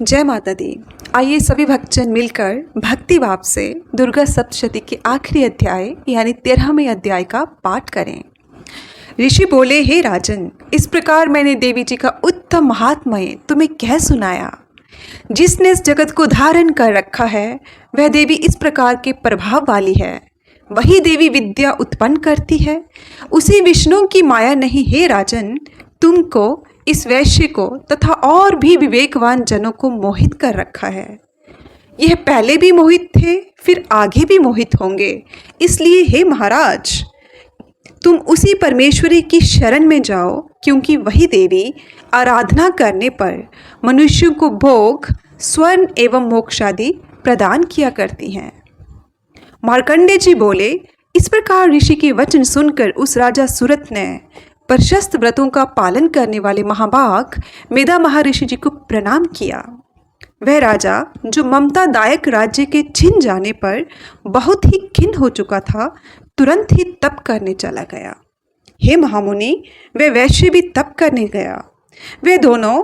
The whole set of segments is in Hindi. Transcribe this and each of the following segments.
जय माता दी। आइए सभी भक्तजन मिलकर भक्ति भाव से दुर्गा सप्तशती के आखिरी अध्याय यानी 13वें अध्याय का पाठ करें। ऋषि बोले, हे राजन, इस प्रकार मैंने देवी जी का उत्तम महात्म्य तुम्हें कह सुनाया। जिसने इस जगत को धारण कर रखा है वह देवी इस प्रकार के प्रभाव वाली है। वही देवी विद्या उत्पन्न करती है, उसी विष्णु की माया नहीं। हे राजन, तुमको इस वैश्य को तथा और भी विवेकवान जनों को मोहित कर रखा है। यह पहले भी मोहित थे, फिर आगे भी मोहित होंगे। इसलिए हे महाराज, तुम उसी परमेश्वरी की शरण में जाओ, क्योंकि वही देवी आराधना करने पर मनुष्यों को भोग, स्वर्ण एवं मोक्ष आदि प्रदान किया करती हैं। मार्कंडेय जी बोले, इस प्रकार ऋषि के वचन सुनकर उस राजा सुरत ने प्रशस्त व्रतों का पालन करने वाले महाभाग मेधा महर्षि जी को प्रणाम किया। वह राजा जो ममतादायक राज्य के छिन जाने पर बहुत ही खिन्न हो चुका था, तुरंत ही तप करने चला गया। हे महामुनि, वह वैश्य भी तप करने गया। वे दोनों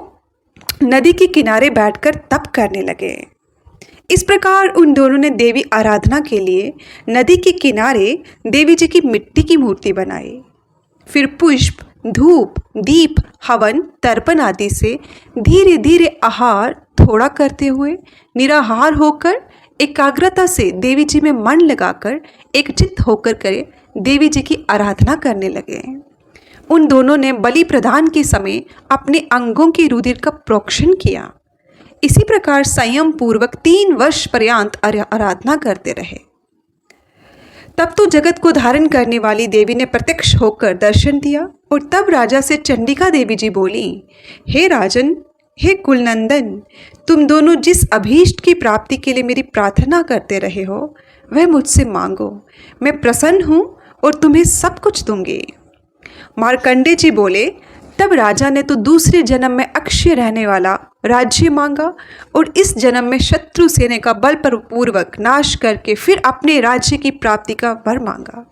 नदी के किनारे बैठकर तप करने लगे। इस प्रकार उन दोनों ने देवी आराधना के लिए नदी के किनारे देवी जी की मिट्टी की मूर्ति बनाई। फिर पुष्प, धूप, दीप, हवन, तर्पण आदि से धीरे धीरे आहार थोड़ा करते हुए निराहार होकर एकाग्रता से देवी जी में मन लगाकर एकचित्त होकर करे देवी जी की आराधना करने लगे। उन दोनों ने बलि प्रदान के समय अपने अंगों के रुधिर का प्रोक्षण किया। इसी प्रकार संयम पूर्वक 3 वर्ष पर्यंत आराधना करते रहे। तब तो जगत को धारण करने वाली देवी ने प्रत्यक्ष होकर दर्शन दिया और तब राजा से चंडिका देवी जी बोली, हे राजन, हे कुलनंदन, तुम दोनों जिस अभीष्ट की प्राप्ति के लिए मेरी प्रार्थना करते रहे हो वह मुझसे मांगो। मैं प्रसन्न हूँ और तुम्हें सब कुछ दूंगी। मार्कंडेय जी बोले, तब राजा ने तो दूसरे जन्म में अक्षय रहने वाला राज्य मांगा और इस जन्म में शत्रु सेना का बलपूर्वक नाश करके फिर अपने राज्य की प्राप्ति का वर मांगा।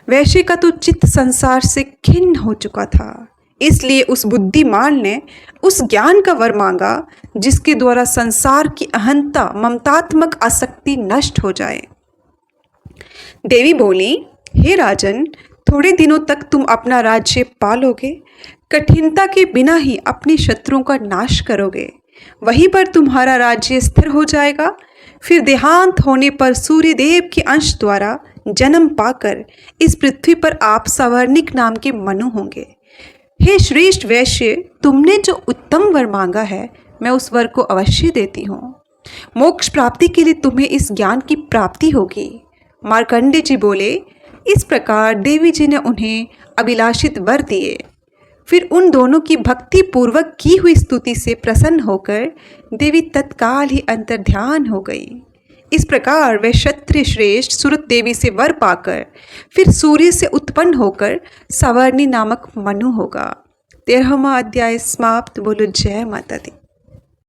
वैश्य का तो चित्त संसार से खिन्न हो चुका था, इसलिए उस बुद्धिमान ने उस ज्ञान का वर मांगा जिसके द्वारा संसार की अहंता, ममतात्मक आसक्ति नष्ट हो जाए। देवी बोली, हे राजन, थोड़े दिनों तक तुम अपना राज्य पालोगे, कठिनता के बिना ही अपने शत्रुओं का नाश करोगे। वहीं पर तुम्हारा राज्य स्थिर हो जाएगा। फिर देहांत होने पर सूर्य देव के अंश द्वारा जन्म पाकर इस पृथ्वी पर आप सवर्णिक नाम के मनु होंगे। हे श्रेष्ठ वैश्य, तुमने जो उत्तम वर मांगा है मैं उस वर को अवश्य देती हूँ। मोक्ष प्राप्ति के लिए तुम्हें इस ज्ञान की प्राप्ति होगी। मार्कंडेय जी बोले, इस प्रकार देवी जी ने उन्हें अभिलाषित वर दिए। फिर उन दोनों की भक्ति पूर्वक की हुई स्तुति से प्रसन्न होकर देवी तत्काल ही अंतर्ध्यान हो गई। इस प्रकार वे क्षत्रिय श्रेष्ठ सुरत देवी से वर पाकर फिर सूर्य से उत्पन्न होकर सवर्णी नामक मनु होगा। 13वां अध्याय समाप्त। बोलो जय माता दी।